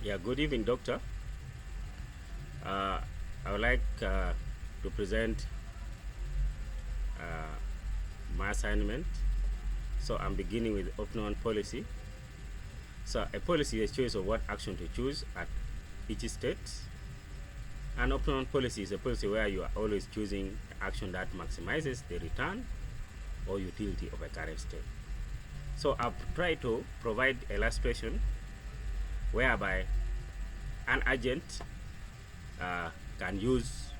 Yeah, good evening, doctor. I would like to present my assignment. So I'm beginning with optional policy. So a policy is a choice of what action to choose at each state. An optional policy is a policy where you are always choosing action that maximizes the return or utility of a current state. So I've tried to provide illustration whereby an agent can use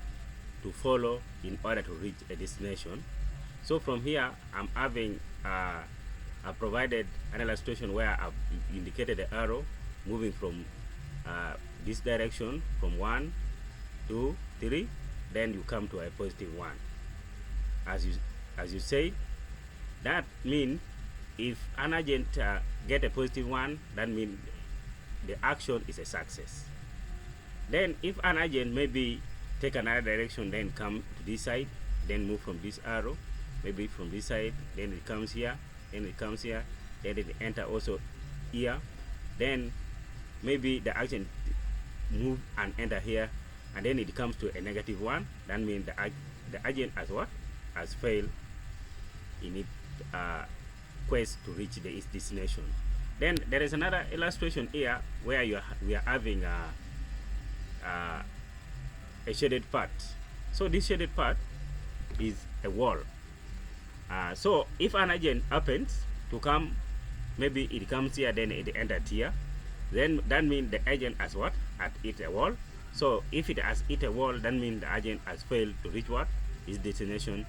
to follow in order to reach a destination. So from here, I'm having I provided an illustration where I've indicated the arrow moving from this direction from 1, 2, 3, then you come to a positive 1. As you say, that means if an agent get a positive 1, that means the action is a success. Then if an agent maybe take another direction, then come to this side, then move from this arrow, maybe from this side, then it comes here, then it comes here, then it enter also here, then maybe the agent move and enter here, and then it comes to a negative 1, that means the agent has what? Has failed in its quest to reach its destination. Then there is another illustration here where we are having a shaded part. So this shaded part is a wall. So if an agent happens to come, maybe it comes here, then it entered here, then that means the agent has what? Has hit a wall. So if it has hit a wall, that means the agent has failed to reach what? Its destination.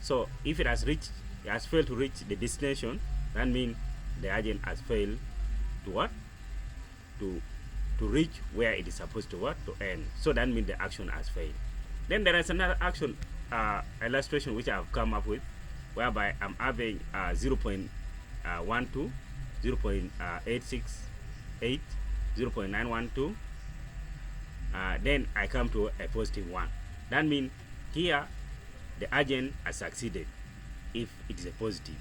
So if it has failed to reach the destination, that means the agent has failed to what? To reach where it is supposed to what? To end. So that means the action has failed. Then there is another action illustration which I have come up with, whereby I'm having 0.12, 0.868, 0.912. Then I come to a positive 1. That means here the agent has succeeded if it is a positive.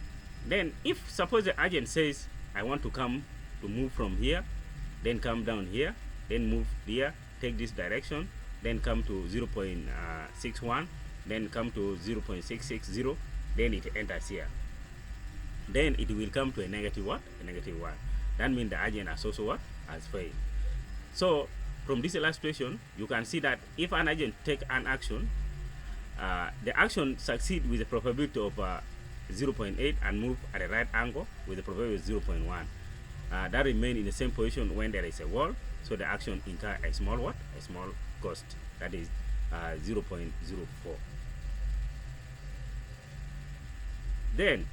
Then if suppose the agent says I want to move from here, then come down here, then move here, take this direction, then come to 0.61, then come to 0.660, then it enters here. Then it will come to a negative what? A negative 1. That means the agent has also what? Has failed. So from this illustration, you can see that if an agent take an action, the action succeed with a probability of 0.8 and move at a right angle with a probability of 0.1. That remain in the same position when there is a wall, so the action incur a small what? A small cost, that is 0.04. Then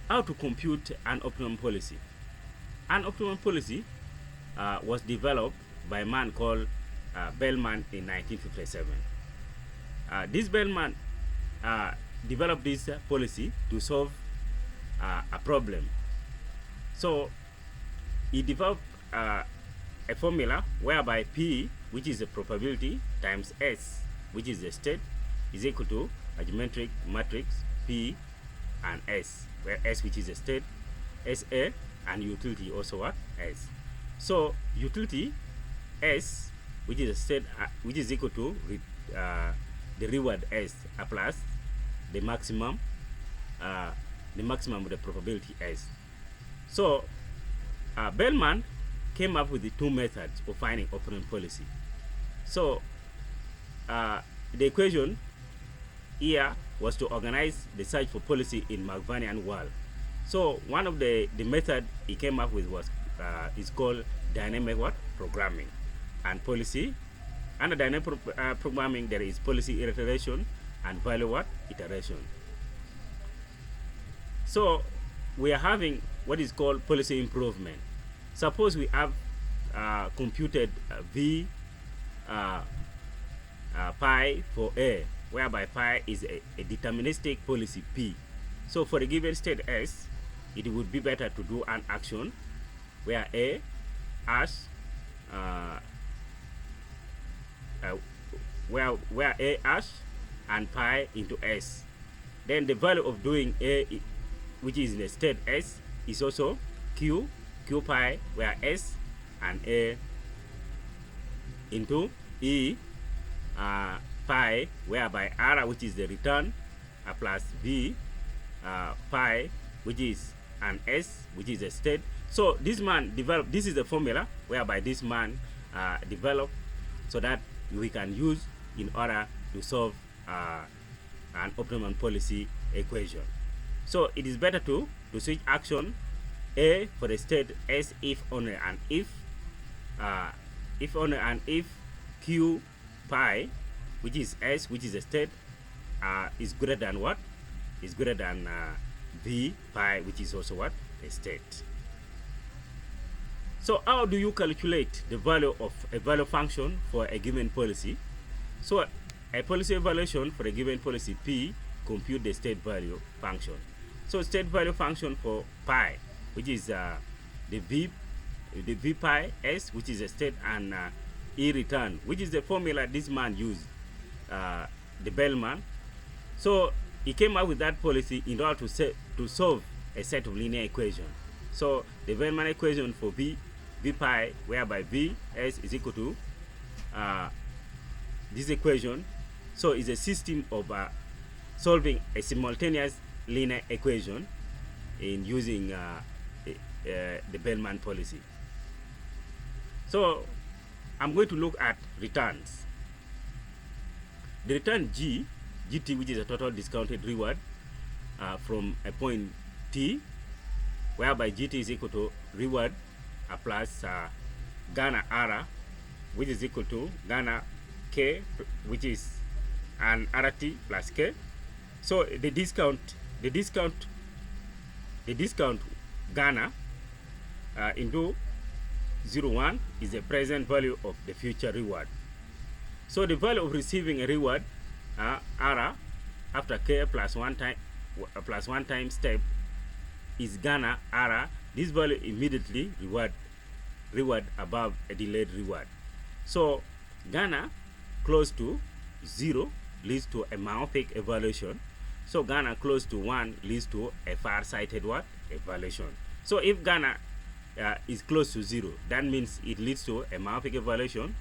how to compute an optimum policy? An optimum policy was developed by a man called Bellman in 1957. This Bellman developed this policy to solve a problem. So he developed a formula whereby P, which is the probability, times S, which is the state, is equal to a geometric matrix P and S, where S, which is the state, SA, and utility also what? S. So utility S, which is a state, which is equal to the reward S plus the maximum of the probability S. So Bellman came up with the two methods of finding optimum policy. So the equation here was to organize the search for policy in Markvanian world. So one of the method he came up with was is called dynamic what? Programming. And policy, under dynamic programming, there is policy iteration and value what? Iteration. So we are having what is called policy improvement. Suppose we have computed V pi for A, whereby pi is a deterministic policy P. So for the given state S, it would be better to do an action where A hash where A hash and pi into S. Then the value of doing A, which is in the state S, is also Q pi, where S and A into E pi, whereby R, which is the return, plus V pi, which is an S, which is a state. So this man developed, this is the formula whereby this man developed, so that we can use in order to solve an optimum policy equation. So it is better to switch action A for the state S if only and if Q pi, which is S, which is a state, is greater than what? Is greater than V pi, which is also what? A state. So how do you calculate the value of a value function for a given policy? So a policy evaluation for a given policy P compute the state value function. So state value function for pi, which is the V pi S, which is a state, and E return, which is the formula this man used, the Bellman. So he came up with that policy in order to solve a set of linear equations. So the Bellman equation for V pi, whereby V S is equal to this equation. So it's a system of solving a simultaneous linear equation in using the Bellman policy. So I'm going to look at returns. The return GT, which is a total discounted reward from a point T, whereby GT is equal to reward plus Ghana R, which is equal to Ghana K, which is an RT plus K. So the discount Ghana into 0.1 is the present value of the future reward. So the value of receiving a reward R after K plus one time step is Ghana R. This value immediately reward above a delayed reward. So Ghana close to 0 leads to a myopic evaluation. So Ghana close to 1 leads to a far-sighted what? Evaluation. So if Ghana is close to 0, that means it leads to a myopic evaluation.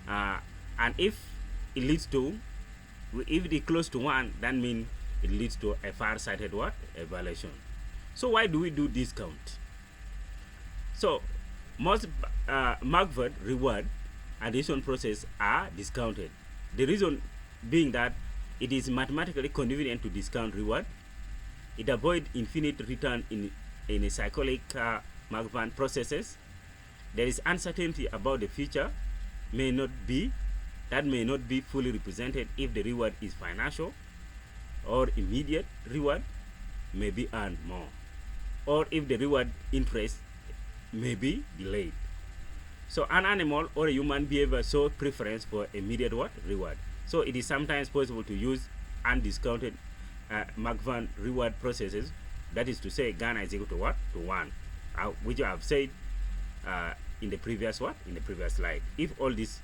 And if it is close to 1, that means it leads to a far-sighted what? Evaluation. So why do we do discount? So most Markov reward addition process are discounted. The reason being that it is mathematically convenient to discount reward. It avoids infinite return in a cyclic Markov processes. There is uncertainty about the future may not be fully represented if the reward is financial, or immediate reward may be earned more, or if the reward interest may be delayed. So an animal or a human behavior show preference for immediate what? Reward. So it is sometimes possible to use undiscounted Markov reward processes. That is to say, Ghana is equal to what? To 1, which I have said in the previous what? In the previous slide. If all these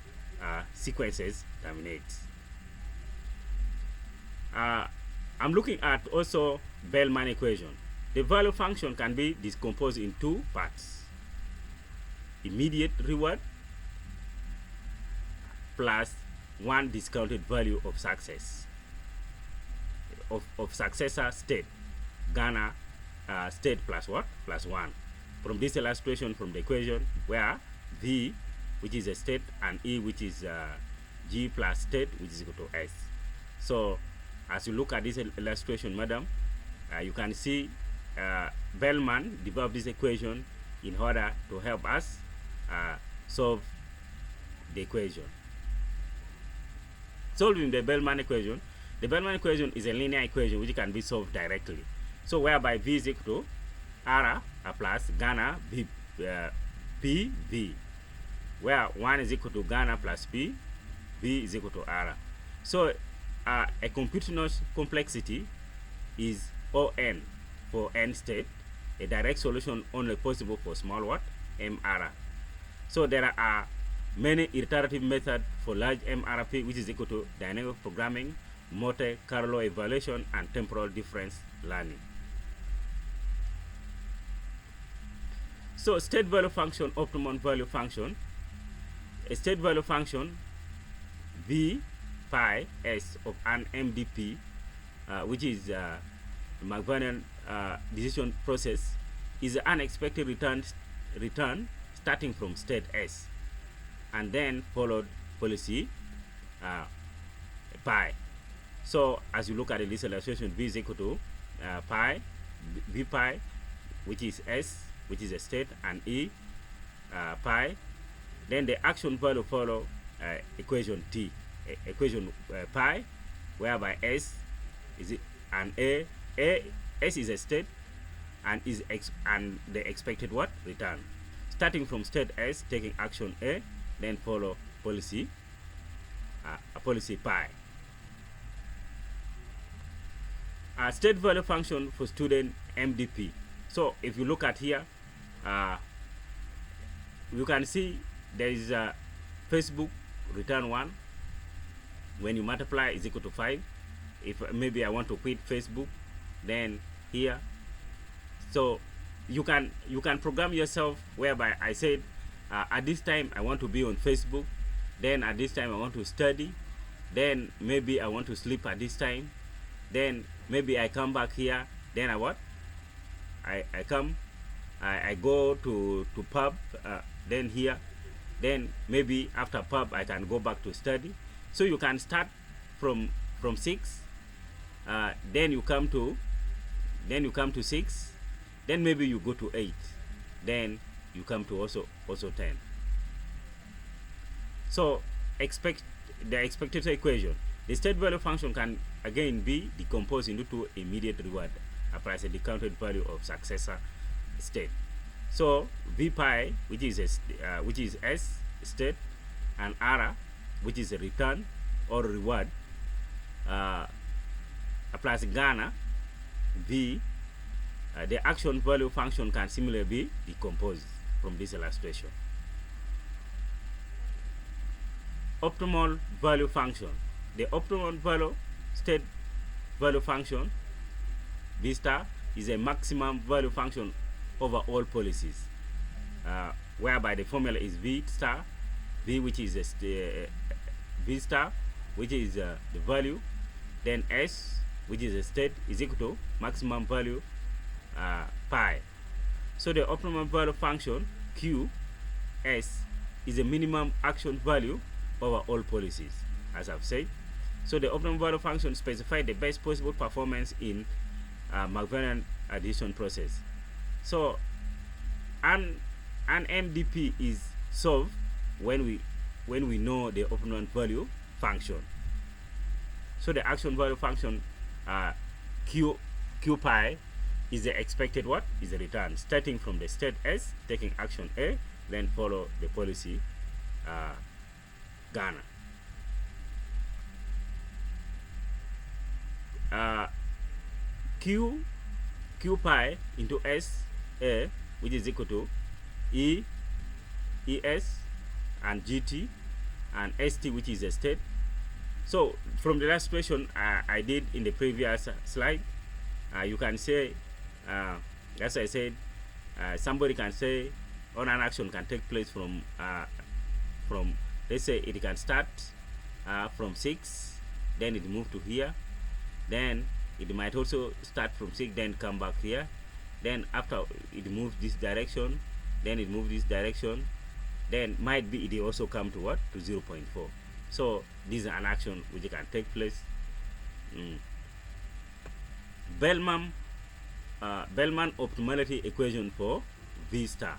sequences terminate. I'm looking at also Bellman equation. The value function can be decomposed in 2 parts. Immediate reward plus 1 discounted value of success of successor state, Ghana state plus what? Plus 1. From this illustration, from the equation where V, which is a state, and E, which is G plus state, which is equal to S. So as you look at this illustration, madam, you can see Bellman developed this equation in order to help us solve the equation. Solving the Bellman equation is a linear equation which can be solved directly. So whereby V is equal to R plus Ghana P V, where 1 is equal to Ghana plus P, V is equal to R. So a computational complexity is ON for N state. A direct solution only possible for small what? MR. So there are many iterative methods for large MRP, which is equal to dynamic programming, Monte Carlo evaluation, and temporal difference learning. So state value function, optimum value function. A state value function V pi S of an MDP, which is McVariant decision process, is an unexpected return starting from state S and then followed policy pi. So as you look at this illustration, V is equal to pi, V pi, which is S, which is a state, and E pi. Then the action value follow equation T, equation pi, whereby S is and S is a state and and the expected what return. Starting from state S, taking action A, then follow policy policy pi. State value function for student MDP. So if you look at here, you can see there is a Facebook return 1. When you multiply is equal to 5. If maybe I want to quit Facebook, then here, so you can program yourself whereby I said at this time I want to be on Facebook, then at this time I want to study, then maybe I want to sleep at this time, then maybe I come back here, then I what? I go to pub, then here, then maybe after pub I can go back to study. So you can start from 6, then you come to 6, then maybe you go to 8, then you come to also 10. So the expected equation. The state value function can again be decomposed into two immediate reward applies a discounted value of successor state. So V pi, which is S state, and R, which is a return or reward, applies Ghana V. The action value function can similarly be decomposed from this illustration. Optimal value function. The optimal value state value function V star is a maximum value function over all policies, whereby the formula is V star, V which is V star, which is the value, then S, which is a state, is equal to maximum value pi. So the optimum value function Q S is a minimum action value over all policies, as I've said. So the optimum value function specifies the best possible performance in McVariant addition process. So an MDP is solved when we know the optimum value function. So the action value function Q pi is the expected what? Is the return starting from the state S, taking action A, then follow the policy Ghana. Q pi into S A, which is equal to ES and GT and ST, which is a state. So from the last question I did in the previous slide, you can say, as I said, somebody can say on an action can take place from let's say it can start from 6, then it move to here, then it might also start from 6, then come back here, then after it moves this direction, then it moves this direction, then might be it also come to what? To 0.4. So this is an action which can take place. Bellman optimality equation for V star.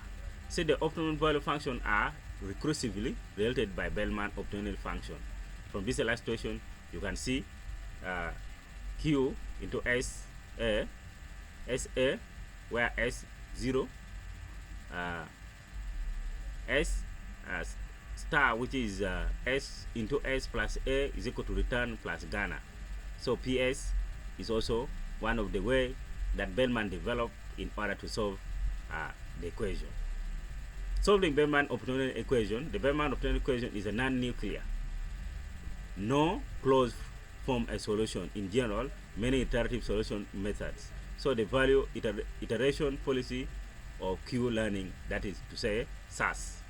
Say the optimal value function are recursively related by Bellman optimality function. From this illustration, you can see Q into SA, where S0, S star, which is S into S plus A, is equal to return plus Ghana. So PS is also one of the way that Bellman developed in order to solve the equation. Solving Bellman optimal equation. The Bellman optimal equation is a non-nuclear, no closed form a solution. In general, many iterative solution methods. So the value iteration policy or Q learning, that is to say SAS.